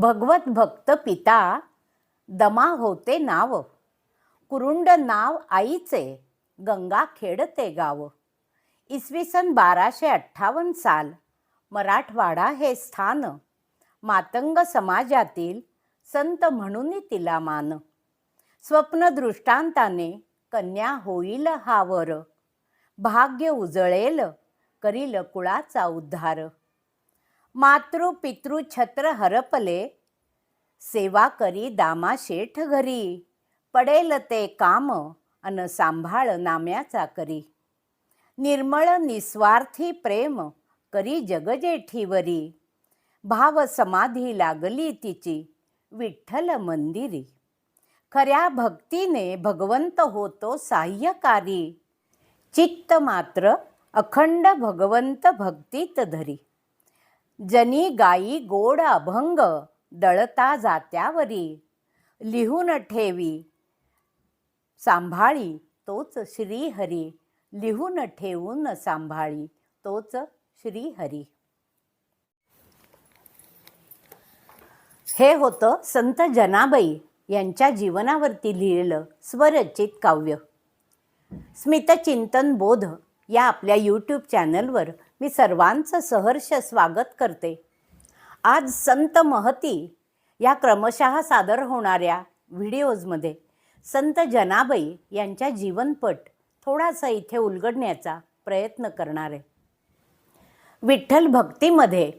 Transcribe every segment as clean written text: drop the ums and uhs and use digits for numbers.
भगवत भक्त पिता दमा होते नाव, कुरुंड नाव आईचे, गंगा खेडते गाव. इसवी सन 1258 साल, मराठवाडा हे स्थान, मातंग समाजातील संत म्हणून तिला मान. स्वप्न दृष्टांताने कन्या होईल हा वर, भाग्य उजळेल करील कुळाचा उद्धार. मातृ पितृ छत्र हरपले, सेवा करी दामा शेठ घरी, पडेल ते काम अन सांभाळ नाम्याचा करी. निर्मळ निस्वार्थी प्रेम करी जगजेठीवरी, भाव समाधी लागली तिची विठ्ठल मंदिरी. खऱ्या भक्तीने भगवंत होतो साह्यकारी, चित्त मात्र अखंड भगवंत भक्तीत धरी. जनी गाई गोड अभंग दळता जात्यावरी, लिहून ठेवी सांभाळी तोच श्रीहरी, लिहून ठेवून सांभाळी तोच श्रीहरी. हे होतं संत जनाबाई यांच्या जीवनावरती लिहिलेलं स्वरचित काव्य. स्मितचिंतन बोध या आपल्या यूट्यूब चॅनलवर मी सर्वांचं सहर्ष स्वागत करते. आज संत महती या क्रमशः सादर होणाऱ्या व्हिडिओजमध्ये संत जनाबाई यांच्या जीवनपट थोडासा इथे उलगडण्याचा प्रयत्न करणार आहे. विठ्ठल भक्तीमध्ये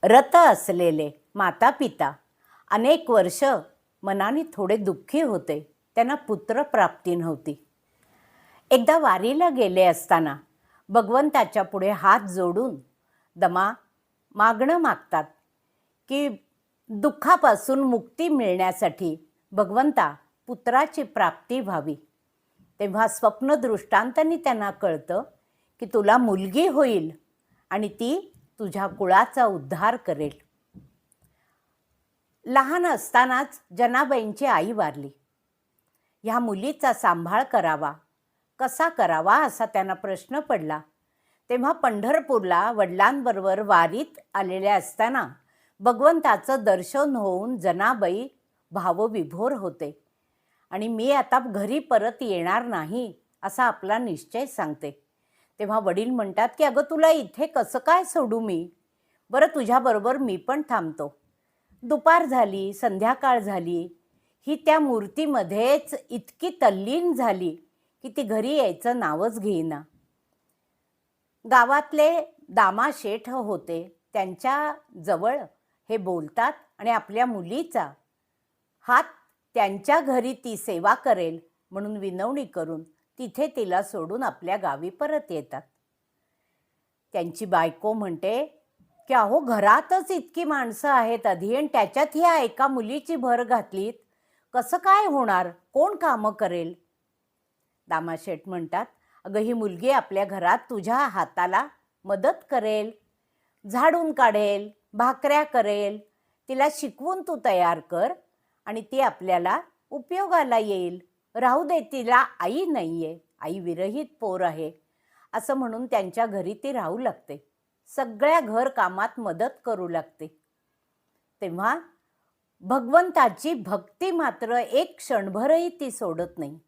रत असलेले माता पिता अनेक वर्ष मनाने थोडे दुःखी होते. त्यांना पुत्रप्राप्ती नव्हती. एकदा वारीला गेले असताना भगवंताच्या पुढे हात जोडून मागणं मागतात की दुःखापासून मुक्ती मिळण्यासाठी भगवंता पुत्राची प्राप्ती व्हावी. तेव्हा स्वप्न दृष्टांतांनी त्यांना कळतं की तुला मुलगी होईल आणि ती तुझ्या कुळाचा उद्धार करेल. लहान असतानाच जनाबाईंची आई वारली. ह्या मुलीचा सांभाळ करावा, कसा करावा असा त्यांना प्रश्न पडला. तेव्हा पंढरपूरला वडिलांबरोबर वारीत आलेल्या असताना भगवंताचं दर्शन होऊन जनाबाई भावविभोर होते आणि मी आता घरी परत येणार नाही असा आपला निश्चय सांगते. तेव्हा वडील म्हणतात की अगं तुला इथे कसं काय सोडू मी, बरं तुझ्याबरोबर मी पण थांबतो. दुपार झाली, संध्याकाळ झाली, ही त्या मूर्तीमध्येच इतकी तल्लीन झाली की ती घरी यायचं नावच घेईना. गावातले दामा शेठ होते, त्यांच्या जवळ हे बोलतात आणि आपल्या मुलीचा हात त्यांच्या घरी ती सेवा करेल म्हणून विनवणी करून तिथे तिला सोडून आपल्या गावी परत येतात. त्यांची बायको म्हणते की अहो घरातच इतकी माणसं आहेत आधी आणि त्याच्यात ह्या एका मुलीची भर घातलीत, कसं काय होणार, कोण कामं करेल. दामाशेठ म्हणतात अगं ही मुलगी आपल्या घरात तुझ्या हाताला मदत करेल, झाडून काढेल, भाकऱ्या करेल, तिला शिकवून तू तयार कर आणि ती आपल्याला उपयोगाला येईल. राहू दे, तिला आई नाही आहे, आई विरहित पोर आहे असं म्हणून त्यांच्या घरी ती राहू लागते. सगळ्या घर कामात मदत करू लागते. तेव्हा भगवंताची भक्ती मात्र एक क्षणभरही ती सोडत नाही.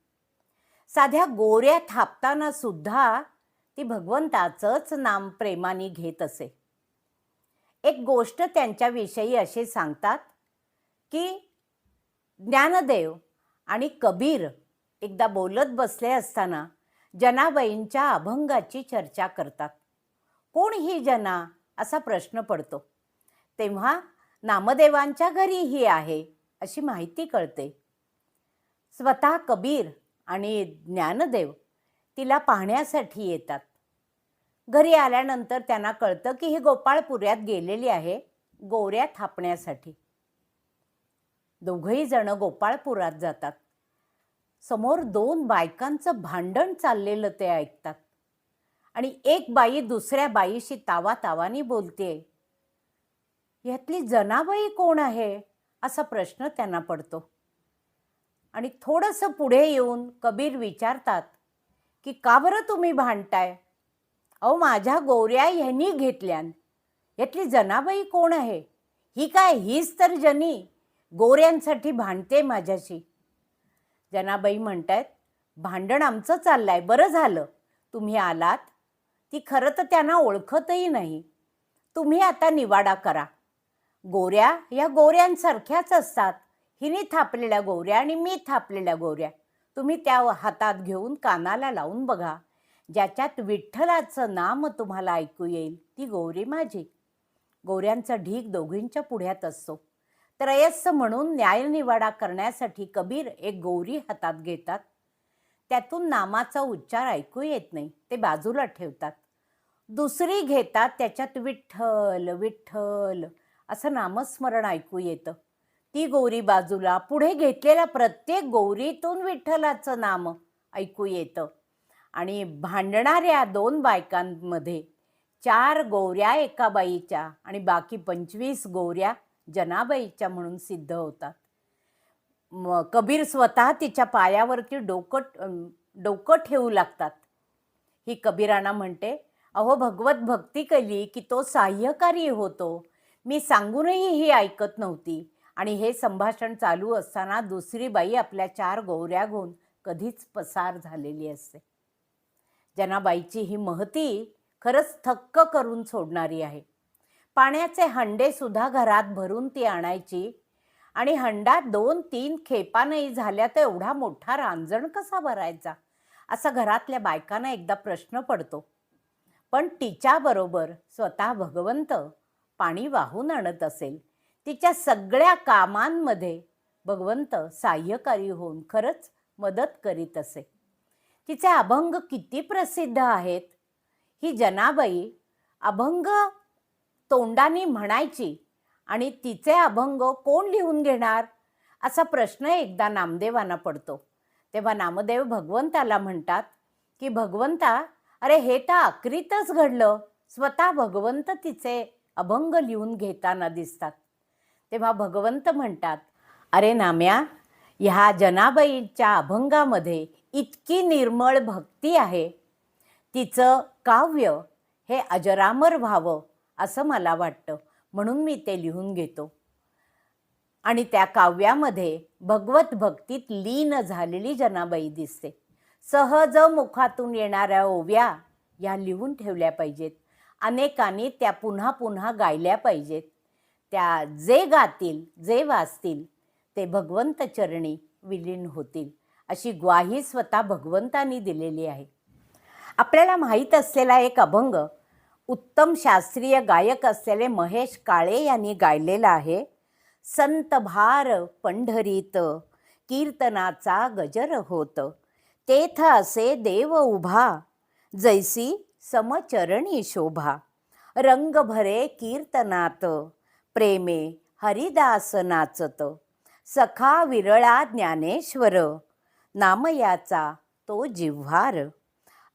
साध्या गोऱ्या थापताना सुद्धा ती भगवंताचंच नाम प्रेमाने घेत असे. एक गोष्ट त्यांच्याविषयी असे सांगतात की ज्ञानदेव आणि कबीर एकदा बोलत बसले असताना जनाबाईंच्या अभंगाची चर्चा करतात. कोण ही जना असा प्रश्न पडतो. तेव्हा नामदेवांच्या घरी ही आहे अशी माहिती कळते. स्वतः कबीर आणि ज्ञानदेव तिला पाहण्यासाठी येतात. घरी आल्यानंतर त्यांना कळतं की ही गोपाळपुऱ्यात गेलेली आहे गोऱ्या थापण्यासाठी. दोघंही जण गोपाळपुरात जातात. समोर 2 बायकांचं भांडण चाललेलं ते ऐकतात आणि एक बाई दुसऱ्या बाईशी तावातावानी बोलते. यातली जनाबाई कोण आहे असा प्रश्न त्यांना पडतो. आणि थोडंसं पुढे येऊन कबीर विचारतात की का बरं तुम्ही भांडताय? अहो माझ्या गोऱ्या ह्यांनी घेतल्यान, यातली जनाबाई कोण आहे? ही काय हीच तर जनी गोऱ्यांसाठी भांडते माझ्याशी. जनाबाई म्हणतायत, भांडण आमचं चाललंय, बरं झालं तुम्ही आलात. ती खरं तर त्यांना ओळखतही नाही. तुम्ही आता निवाडा करा. गोऱ्या या गोऱ्यांसारख्याच असतात. हिने थापलेल्या गोऱ्या आणि मी थापलेल्या गोऱ्या. तुम्ही त्या हातात घेऊन कानाला लावून बघा. ज्याच्यात विठ्ठलाचं नाम तुम्हाला ऐकू येईल ती गोरी माझी. गोऱ्यांचा ढीग दोघींच्या पुढ्यात असतो. त्रयस्थ म्हणून न्यायनिवाडा करण्यासाठी कबीर एक गौरी हातात घेतात. त्यातून नामाचा उच्चार ऐकू येत नाही, ते बाजूला ठेवतात. दुसरी घेतात, त्याच्यात विठ्ठल विठ्ठल असं नामस्मरण ऐकू येतं. ती गौरी बाजूला, पुढे घेतलेल्या प्रत्येक गौरीतून विठ्ठलाचं नाम ऐकू येतं. आणि भांडणाऱ्या 2 बायकांमध्ये 4 गौऱ्या एका बाईच्या आणि बाकी 25 गौऱ्या जनाबाईच्या म्हणून सिद्ध होतात. कबीर स्वतः तिच्या पायावरती डोकं ठेवू लागतात. ही कबीराणा म्हणते, अहो भगवत भक्ती केली की तो साह्यकारी होतो. मी सांगूनही ही ऐकत नव्हती. आणि हे संभाषण चालू असताना दुसरी बाई आपल्या 4 गौऱ्या घेऊन कधीच पसार झालेली असते. जनाबाईची ही महती खरंच थक्क करून सोडणारी आहे. पाण्याचे हंडे सुद्धा घरात भरून ती आणायची आणि हंडात 2-3 खेपा नाही झाल्या तर एवढा मोठा रांजण कसा भरायचा, असा घरातल्या बायकांना एकदा प्रश्न पडतो. पण तिच्याबरोबर स्वतः भगवंत पाणी वाहून आणत असेल. तिच्या सगळ्या कामांमध्ये भगवंत साह्यकारी होऊन खरंच मदत करीत असे. तिचे अभंग किती प्रसिद्ध आहेत. ही जनाबाई अभंग तोंडाने म्हणायची आणि तिचे अभंग कोण लिहून घेणार, असा प्रश्न एकदा नामदेवांना पडतो. तेव्हा नामदेव भगवंताला म्हणतात की भगवंता, अरे हे तर आक्रीतच घडलं. स्वतः भगवंत तिचे अभंग लिहून घेताना दिसतात. तेव्हा भगवंत म्हणतात, अरे नाम्या, ह्या जनाबाईच्या अभंगामध्ये इतकी निर्मळ भक्ती आहे. तिचं काव्य हे अजरामर व्हावं असं मला वाटतं, म्हणून मी ते लिहून घेतो. आणि त्या काव्यामध्ये भगवत भक्तीत लीन झालेली जनाबाई दिसते. सहज मुखातून येणाऱ्या ओव्या या लिहून ठेवल्या पाहिजेत. अनेकांनी त्या पुन्हा पुन्हा गायल्या पाहिजेत. त्या जे गातील, जे वाचतील ते भगवंत चरणी विलीन होतील, अशी ग्वाही स्वतः भगवंतांनी दिलेली आहे. आपल्याला माहीत असलेला एक अभंग उत्तम शास्त्रीय गायक असलेले महेश काळे यांनी गायलेला आहे. संत भार पंढरीत कीर्तनाचा गजर होत, तेथ असे देव उभा, जैसी समचरणी शोभा. रंग भरे कीर्तनात, प्रेमे हरिदास नाचत, सखा विरळा ज्ञानेश्वर, नामयाचा तो जिव्हार.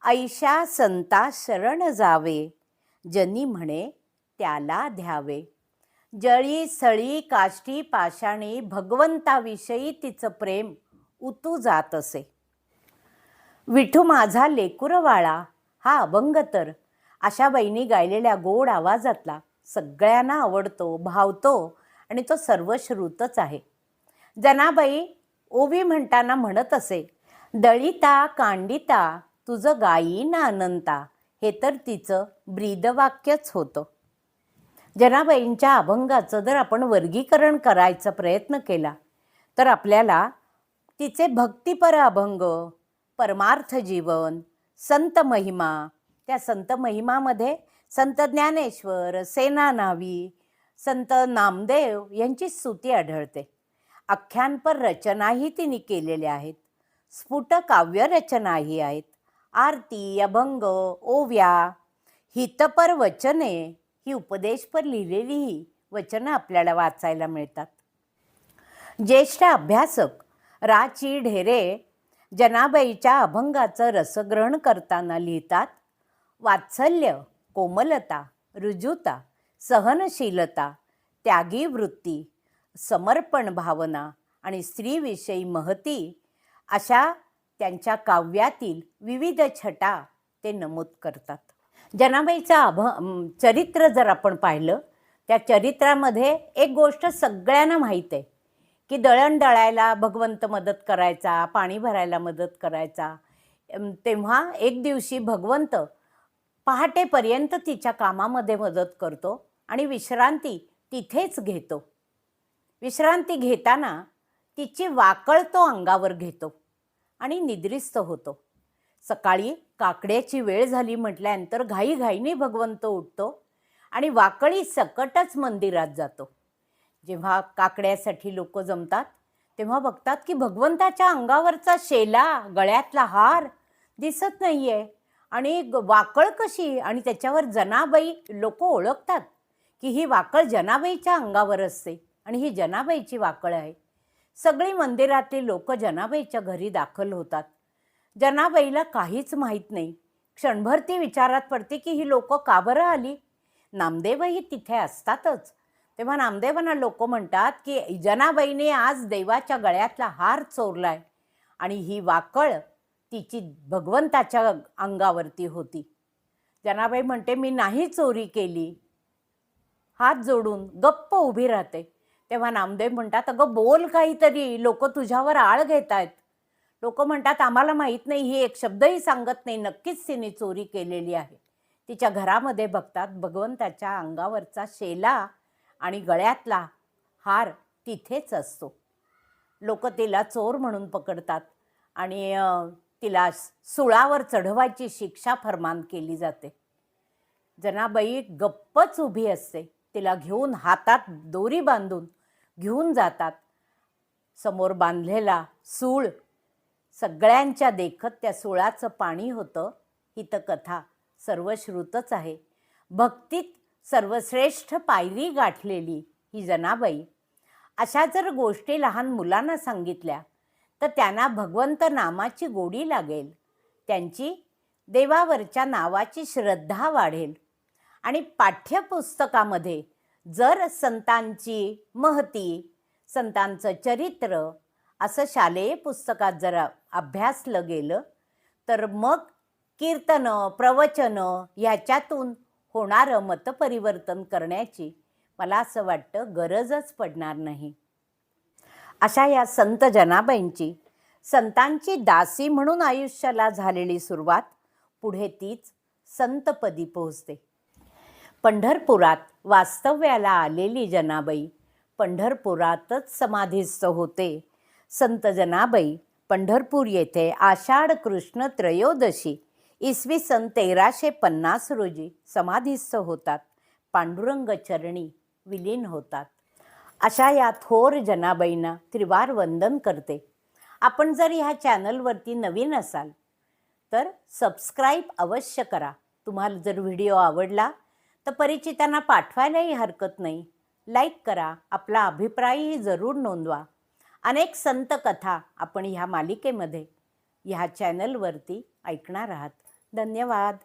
ऐशा संता शरण जावे, जनी म्हणे त्याला ध्यावे. जळी सळी काष्टी पाषाणी, भगवंताविषयी तिचं प्रेम उतू जात असे. विठू माझा लेकुरवाळा हा अभंग तर आशाबाईंनी गायलेल्या गोड आवाजातला सगळ्यांना आवडतो, भावतो आणि तो सर्वश्रुतच आहे. जनाबाई ओवी म्हणताना म्हणत असे, दळिता कांडिता तुझं गायीन अनंता. हे तर तिचं ब्रीदवाक्यच होतं. जनाबाईंच्या अभंगाचं जर आपण वर्गीकरण करायचा प्रयत्न केला तर आपल्याला तिचे भक्तिपर अभंग, परमार्थ जीवन, संत महिमा, त्या संत महिमामध्ये संत ज्ञानेश्वर, सेनानावी, संत नामदेव यांची स्तुती आढळते. आख्यानपर रचनाही तिने केलेल्या आहेत. स्फुट काव्य रचनाही आहेत. आरती, अभंग, ओव्या, हितपर वचने, ही उपदेशपर लिहिलेलीही वचनं आपल्याला वाचायला मिळतात. ज्येष्ठ अभ्यासक रा चि. ढेरे जनाबाईच्या अभंगाचं रसग्रहण करताना लिहितात, वात्सल्य, कोमलता, रुजुता, सहनशीलता, त्यागी वृत्ती, समर्पण भावना आणि स्त्रीविषयी महती अशा त्यांच्या काव्यातील विविध छटा ते नमूद करतात. जनाबाईचं चरित्र जर आपण पाहिलं त्या चरित्रामध्ये एक गोष्ट सगळ्यांना माहीत आहे की दळण दळायला भगवंत मदत करायचा, पाणी भरायला मदत करायचा. तेव्हा एक दिवशी भगवंत पहाटेपर्यंत तिच्या कामामध्ये मदत करतो आणि विश्रांती तिथेच घेतो. विश्रांती घेताना तिची वाकळ तो अंगावर घेतो आणि निद्रिस्त होतो. सकाळी काकड्याची वेळ झाली म्हटल्यानंतर घाईघाईने भगवंत उठतो आणि वाकळी सकटच मंदिरात जातो. जेव्हा काकड्यासाठी लोक जमतात तेव्हा बघतात की भगवंताच्या अंगावरचा शेला, गळ्यातला हार दिसत नाहीये आणि वाकळ कशी, आणि त्याच्यावर जनाबाई. लोक ओळखतात की ही वाकळ जनाबाईच्या अंगावर असते आणि ही जनाबाईची वाकळ आहे. सगळी मंदिरातली लोक जनाबाईच्या घरी दाखल होतात. जनाबाईला काहीच माहीत नाही. क्षणभर ती विचारात पडते की ही लोक का बरं आली. नामदेवही तिथे असतातच. तेव्हा नामदेवांना लोक म्हणतात की जनाबाईने आज देवाच्या गळ्यातला हार चोरलाय आणि ही वाकळ तिची भगवंताच्या अंगावरती होती. जनाबाई म्हणते मी नाही चोरी केली. हात जोडून गप्प उभी राहते. तेव्हा नामदेव म्हणतात अगं बोल काहीतरी, लोक तुझ्यावर आळ घेत आहेत. लोक म्हणतात आम्हाला माहीत नाही, ही एक शब्दही सांगत नाही, नक्कीच तिने चोरी केलेली आहे. तिच्या घरामध्ये बघतात भगवंताच्या अंगावरचा शेला आणि गळ्यातला हार तिथेच असतो. लोक तिला चोर म्हणून पकडतात आणि तिला सुळावर चढवायची शिक्षा फरमान केली जाते. जनाबाई गप्पच उभी असते. तिला घेऊन हातात दोरी बांधून घेऊन जातात. समोर बांधलेला सूळ सगळ्यांच्या देखत त्या सुळाचं पाणी होतं. ही तर कथा सर्वश्रुतच आहे. भक्तीत सर्वश्रेष्ठ पायरी गाठलेली ही जनाबाई. अशा जर गोष्टी लहान मुलांना सांगितल्या तर त्यांना भगवंत नामाची गोडी लागेल, त्यांची देवावरच्या नावाची श्रद्धा वाढेल आणि पाठ्यपुस्तकामध्ये जर संतांची महती, संतांचं चरित्र असं शालेय पुस्तकात जर अभ्यासलं गेलं तर मग कीर्तनं, प्रवचनं ह्याच्यातून होणारं मतपरिवर्तन करण्याची मला असं वाटतं गरजच पडणार नाही. अशा या संत जनाबाईंची संतांची दासी म्हणून आयुष्याला झालेली सुरुवात पुढे तीच संतपदी पोहोचते. पंढरपुरात वास्तव्याला आलेली जनाबाई पंढरपुरातच समाधीस्थ होते. संत जनाबाई पंढरपूर येथे आषाढ कृष्ण त्रयोदशी इसवी सन 1350 रोजी समाधीस्थ होतात. पांडुरंग चरणी विलीन होतात. अशा या थोर जनाबाईंना त्रिवार वंदन करते. आपण जर ह्या चॅनलवरती नवीन असाल तर सबस्क्राईब अवश्य करा. तुम्हाला जर व्हिडिओ आवडला तर परिचितांना पाठवायलाही हरकत नाही. लाईक करा. आपला अभिप्रायही जरूर नोंदवा. अनेक संत कथा आपण ह्या मालिकेमध्ये ह्या चॅनलवरती ऐकणार आहात. धन्यवाद.